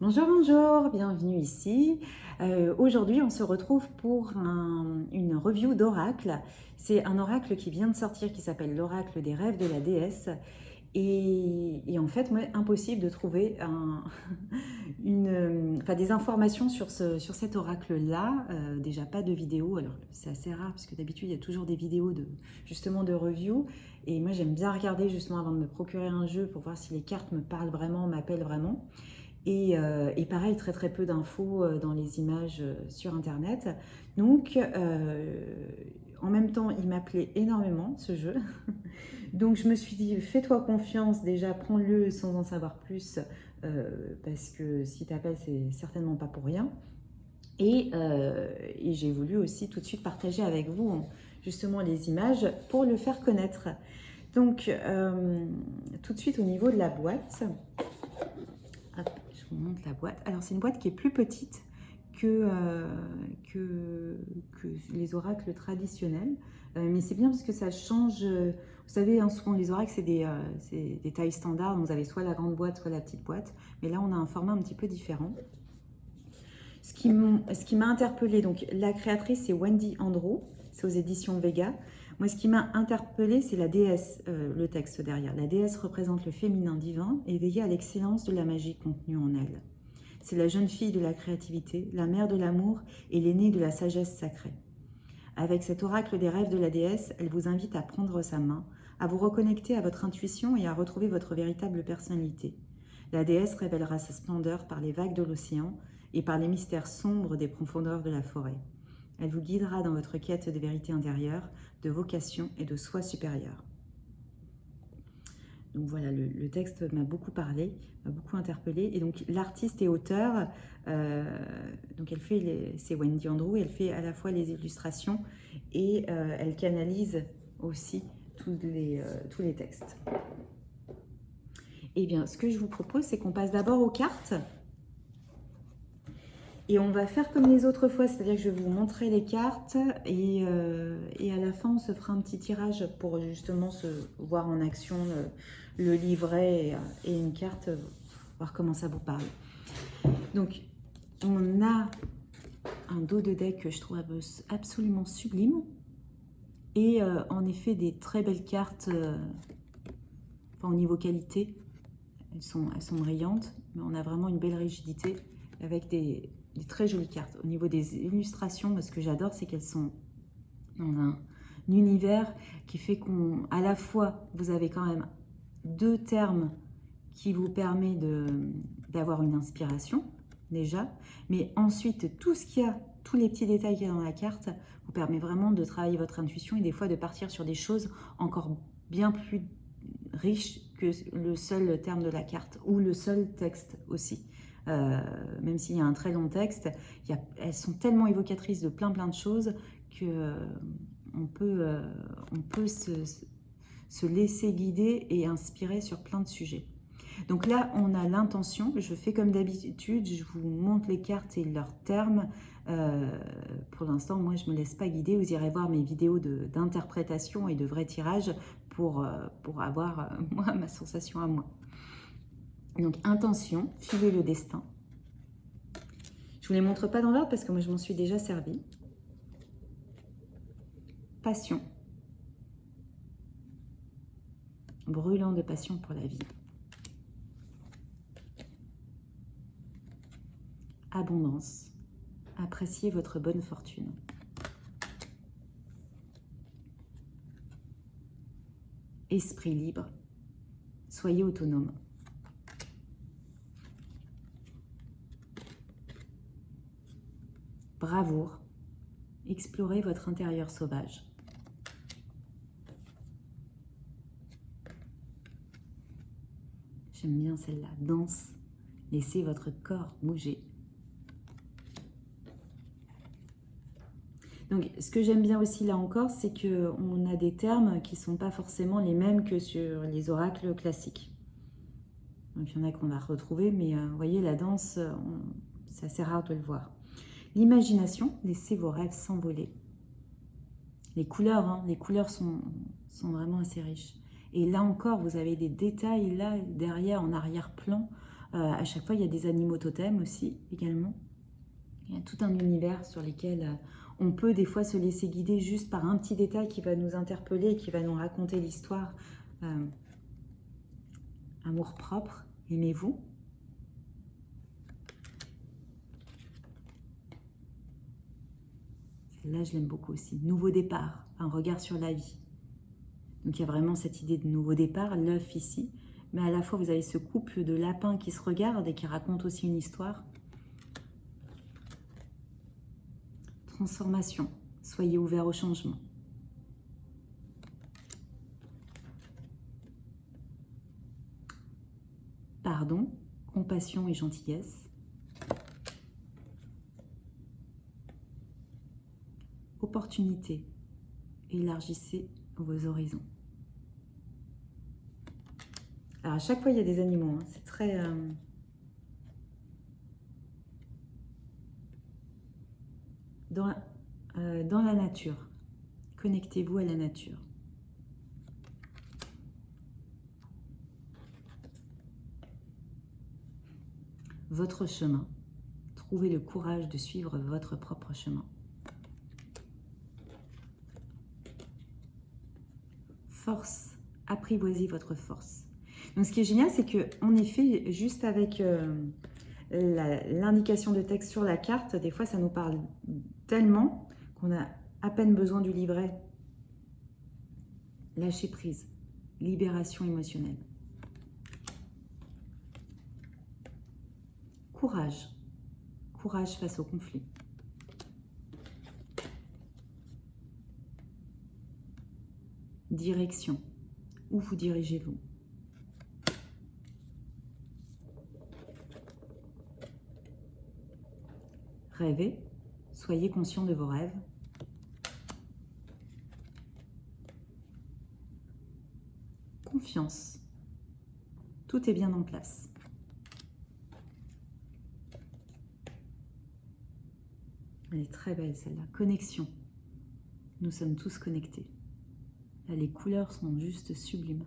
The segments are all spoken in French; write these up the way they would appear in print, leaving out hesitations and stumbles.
Bonjour, bonjour, bienvenue ici. Aujourd'hui, on se retrouve pour une review d'oracle. C'est un oracle qui vient de sortir qui s'appelle l'oracle des rêves de la déesse. Et en fait, moi, impossible de trouver des informations sur cet oracle-là. Déjà pas de vidéo, alors c'est assez rare parce que d'habitude, il y a toujours des vidéos justement de review. Et moi, j'aime bien regarder justement avant de me procurer un jeu pour voir si les cartes me parlent vraiment, m'appellent vraiment. Et pareil, très très peu d'infos dans les images sur Internet. Donc, en même temps, il m'appelait énormément, ce jeu. Donc, je me suis dit, fais-toi confiance, déjà, prends-le sans en savoir plus, parce que si t'appelles, c'est certainement pas pour rien. Et j'ai voulu aussi tout de suite partager avec vous, justement, les images pour le faire connaître. Donc, tout de suite au niveau de la boîte. Hop, je vous montre la boîte. Alors, c'est une boîte qui est plus petite que les oracles traditionnels. Mais c'est bien parce que ça change. Vous savez, hein, souvent les oracles, c'est des tailles standards. Donc, vous avez soit la grande boîte, soit la petite boîte. Mais là, on a un format un petit peu différent. Ce qui m'a interpellée, donc la créatrice, c'est Wendy Andrew. C'est aux éditions Vega. Moi, ce qui m'a interpellée, c'est la déesse, le texte derrière. La déesse représente le féminin divin et veiller à l'excellence de la magie contenue en elle. C'est la jeune fille de la créativité, la mère de l'amour et l'aînée de la sagesse sacrée. Avec cet oracle des rêves de la déesse, elle vous invite à prendre sa main, à vous reconnecter à votre intuition et à retrouver votre véritable personnalité. La déesse révélera sa splendeur par les vagues de l'océan et par les mystères sombres des profondeurs de la forêt. Elle vous guidera dans votre quête de vérité intérieure, de vocation et de soi supérieur. Donc voilà, le texte m'a beaucoup parlé, m'a beaucoup interpellé. Et donc l'artiste et auteur, donc c'est Wendy Andrew, elle fait à la fois les illustrations et elle canalise aussi tous les textes. Eh bien, ce que je vous propose, c'est qu'on passe d'abord aux cartes. Et on va faire comme les autres fois, c'est-à-dire que je vais vous montrer les cartes et à la fin, on se fera un petit tirage pour justement se voir en action le livret et une carte, voir comment ça vous parle. Donc, on a un dos de deck que je trouve absolument sublime et en effet des très belles cartes au niveau qualité. Elles sont brillantes, mais on a vraiment une belle rigidité avec des très jolies cartes. Au niveau des illustrations, ce que j'adore, c'est qu'elles sont dans un univers qui fait qu'à la fois, vous avez quand même deux termes qui vous permet d'avoir une inspiration, déjà, mais ensuite, tout ce qu'il y a, tous les petits détails qu'il y a dans la carte, vous permet vraiment de travailler votre intuition et des fois de partir sur des choses encore bien plus riches que le seul terme de la carte ou le seul texte aussi. Même s'il y a un très long texte, elles sont tellement évocatrices de plein de choses que on peut se laisser guider et inspirer sur plein de sujets. Donc là, on a l'intention. Je fais comme d'habitude, je vous montre les cartes et leurs termes. Pour l'instant, moi, je ne me laisse pas guider. Vous irez voir mes vidéos d'interprétation et de vrai tirage pour avoir moi, ma sensation à moi. Donc, intention, filer le destin. Je ne vous les montre pas dans l'ordre parce que moi, je m'en suis déjà servi. Passion. Brûlant de passion pour la vie. Abondance. Appréciez votre bonne fortune. Esprit libre. Soyez autonome. Bravoure. Explorez votre intérieur sauvage. J'aime bien celle-là. Danse. Laissez votre corps bouger. Donc, ce que j'aime bien aussi là encore, c'est qu'on a des termes qui ne sont pas forcément les mêmes que sur les oracles classiques. Donc, il y en a qu'on va retrouver, mais vous voyez, la danse, c'est assez rare de le voir. L'imagination, laissez vos rêves s'envoler. Les couleurs sont vraiment assez riches. Et là encore, vous avez des détails là derrière, en arrière-plan, À chaque fois, il y a des animaux totems aussi, également. Il y a tout un univers sur lequel on peut des fois se laisser guider juste par un petit détail qui va nous interpeller et qui va nous raconter l'histoire. Amour propre, aimez-vous. Celle-là, je l'aime beaucoup aussi. Nouveau départ, un regard sur la vie. Donc il y a vraiment cette idée de nouveau départ, l'œuf ici. Mais à la fois, vous avez ce couple de lapins qui se regardent et qui racontent aussi une histoire. Transformation, soyez ouverts au changement. Pardon, compassion et gentillesse. Opportunité, élargissez vos horizons. Alors à chaque fois il y a des animaux, hein. C'est très... Dans la nature, connectez-vous à la nature. Votre chemin, trouvez le courage de suivre votre propre chemin. Force, apprivoisez votre force. Donc ce qui est génial, c'est que en effet, juste avec l'indication de texte sur la carte, des fois ça nous parle tellement qu'on a à peine besoin du livret. Lâcher prise, libération émotionnelle. Courage, courage face au conflit. Direction, où vous dirigez-vous? Rêvez, soyez conscient de vos rêves. Confiance, tout est bien en place. Elle est très belle celle-là. Connexion, nous sommes tous connectés. Là, les couleurs sont juste sublimes.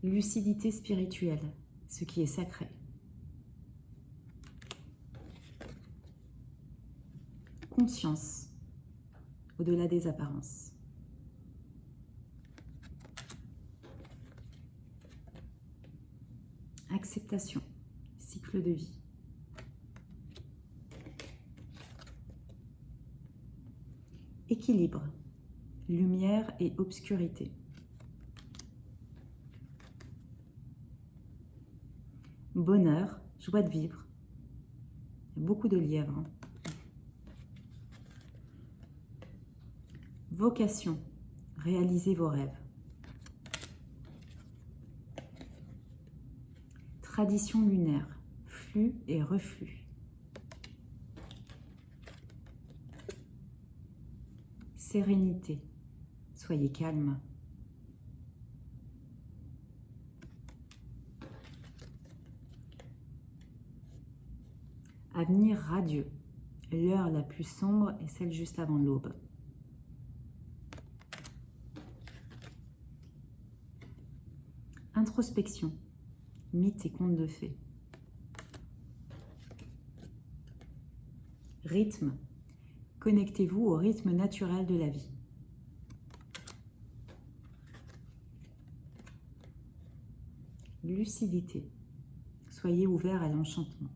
Lucidité spirituelle, ce qui est sacré. Conscience, au-delà des apparences. Acceptation, cycle de vie. Équilibre, lumière et obscurité. Bonheur, joie de vivre. Il y a beaucoup de lièvres. Vocation, réalisez vos rêves. Tradition lunaire, flux et reflux. Sérénité, soyez calme. Avenir radieux, l'heure la plus sombre est celle juste avant l'aube. Introspection, mythes et contes de fées. Rythme, connectez-vous au rythme naturel de la vie. Lucidité, soyez ouvert à l'enchantement.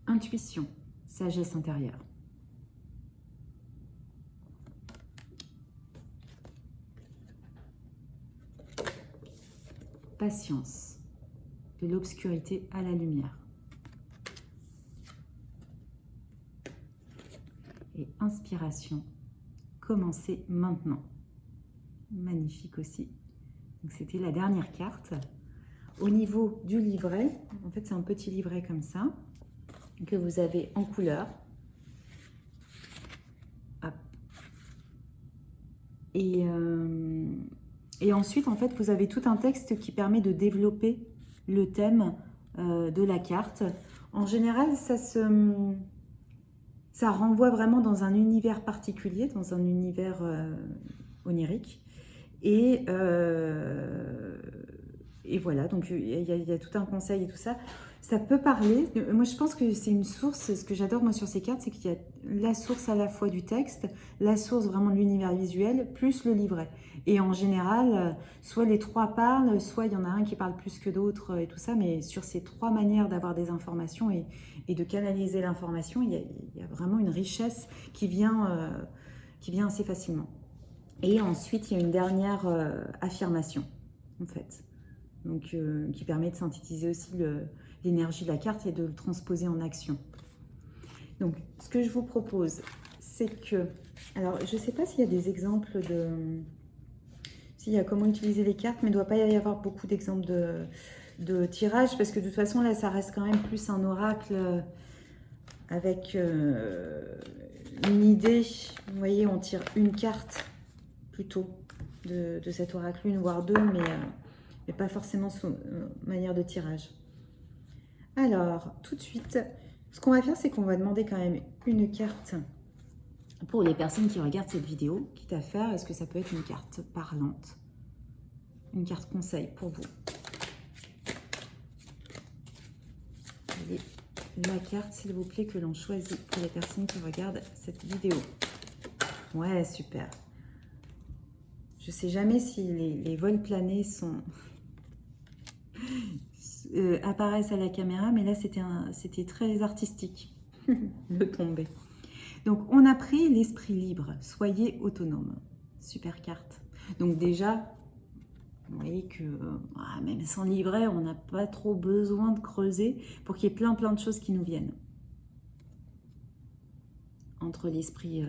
Intuition, sagesse intérieure. Patience, de l'obscurité à la lumière. Et inspiration, commencez maintenant. Magnifique aussi. Donc c'était la dernière carte. Au niveau du livret, en fait c'est un petit livret comme ça, que vous avez en couleur. Hop. Et ensuite, en fait, vous avez tout un texte qui permet de développer le thème de la carte. En général, Ça renvoie vraiment dans un univers particulier, dans un univers onirique. Et, et voilà, donc il y a tout un conseil et tout ça. Ça peut parler. Moi, je pense que c'est une source. Ce que j'adore, moi, sur ces cartes, c'est qu'il y a la source à la fois du texte, la source vraiment de l'univers visuel, plus le livret. Et en général, soit les trois parlent, soit il y en a un qui parle plus que d'autres et tout ça. Mais sur ces trois manières d'avoir des informations et de canaliser l'information, il y a vraiment une richesse qui vient assez facilement. Et ensuite, il y a une dernière affirmation, en fait, donc, qui permet de synthétiser aussi l'énergie de la carte et de le transposer en action. Donc, ce que je vous propose, c'est que... Alors, je ne sais pas s'il y a des exemples de... S'il y a comment utiliser les cartes, mais il ne doit pas y avoir beaucoup d'exemples de tirage, parce que de toute façon, là, ça reste quand même plus un oracle avec une idée. Vous voyez, on tire une carte plutôt de cet oracle, une voire deux, mais pas forcément sous manière de tirage. Alors, tout de suite, ce qu'on va faire, c'est qu'on va demander quand même une carte pour les personnes qui regardent cette vidéo, quitte à faire, est-ce que ça peut être une carte parlante, une carte conseil pour vous. Allez, la carte, s'il vous plaît, que l'on choisit pour les personnes qui regardent cette vidéo. Ouais, super. Je ne sais jamais si les vols planés apparaissent à la caméra, mais là, c'était très artistique de tomber. Donc, on a pris l'esprit libre. Soyez autonome. Super carte. Donc déjà, vous voyez que même sans livret, on n'a pas trop besoin de creuser pour qu'il y ait plein de choses qui nous viennent. Entre l'esprit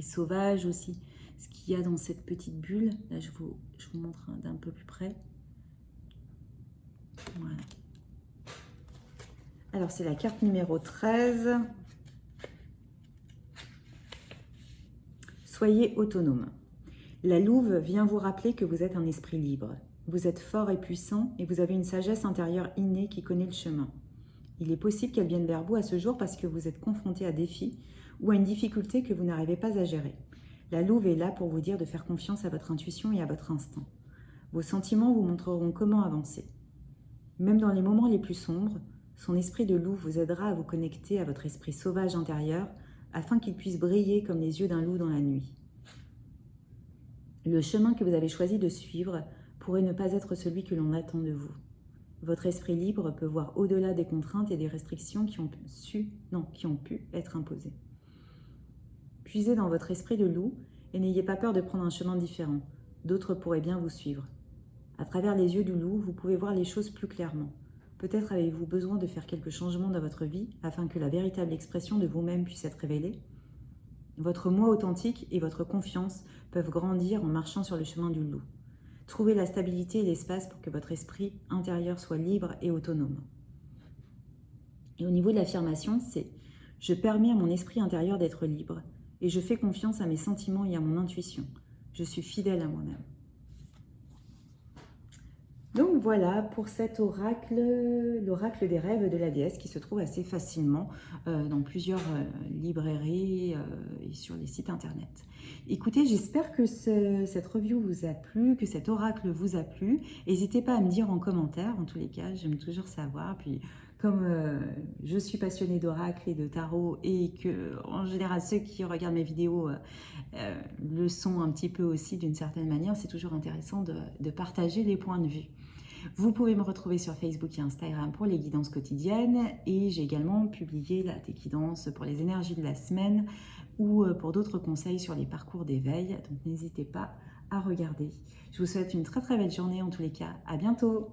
sauvage aussi, ce qu'il y a dans cette petite bulle. Là, je vous montre d'un peu plus près. Voilà. Alors, c'est la carte numéro 13. Soyez autonome. La louve vient vous rappeler que vous êtes un esprit libre. Vous êtes fort et puissant et vous avez une sagesse intérieure innée qui connaît le chemin. Il est possible qu'elle vienne vers vous à ce jour parce que vous êtes confronté à défis ou à une difficulté que vous n'arrivez pas à gérer. La louve est là pour vous dire de faire confiance à votre intuition et à votre instinct. Vos sentiments vous montreront comment avancer. Même dans les moments les plus sombres, son esprit de loup vous aidera à vous connecter à votre esprit sauvage intérieur afin qu'il puisse briller comme les yeux d'un loup dans la nuit. Le chemin que vous avez choisi de suivre pourrait ne pas être celui que l'on attend de vous. Votre esprit libre peut voir au-delà des contraintes et des restrictions qui ont pu être imposées. Puisez dans votre esprit de loup et n'ayez pas peur de prendre un chemin différent. D'autres pourraient bien vous suivre. À travers les yeux du loup, vous pouvez voir les choses plus clairement. Peut-être avez-vous besoin de faire quelques changements dans votre vie afin que la véritable expression de vous-même puisse être révélée. Votre moi authentique et votre confiance peuvent grandir en marchant sur le chemin du loup. Trouvez la stabilité et l'espace pour que votre esprit intérieur soit libre et autonome. Et au niveau de l'affirmation, c'est « Je permets à mon esprit intérieur d'être libre et je fais confiance à mes sentiments et à mon intuition. Je suis fidèle à moi-même. » Donc voilà pour cet oracle, l'oracle des rêves de la déesse qui se trouve assez facilement dans plusieurs librairies et sur les sites internet. Écoutez, j'espère que cette review vous a plu, que cet oracle vous a plu. N'hésitez pas à me dire en commentaire, en tous les cas, j'aime toujours savoir. Puis comme je suis passionnée d'oracle et de tarot et que en général ceux qui regardent mes vidéos le sont un petit peu aussi d'une certaine manière, c'est toujours intéressant de partager les points de vue. Vous pouvez me retrouver sur Facebook et Instagram pour les guidances quotidiennes et j'ai également publié des guidances pour les énergies de la semaine ou pour d'autres conseils sur les parcours d'éveil, donc n'hésitez pas à regarder. Je vous souhaite une très très belle journée en tous les cas, à bientôt.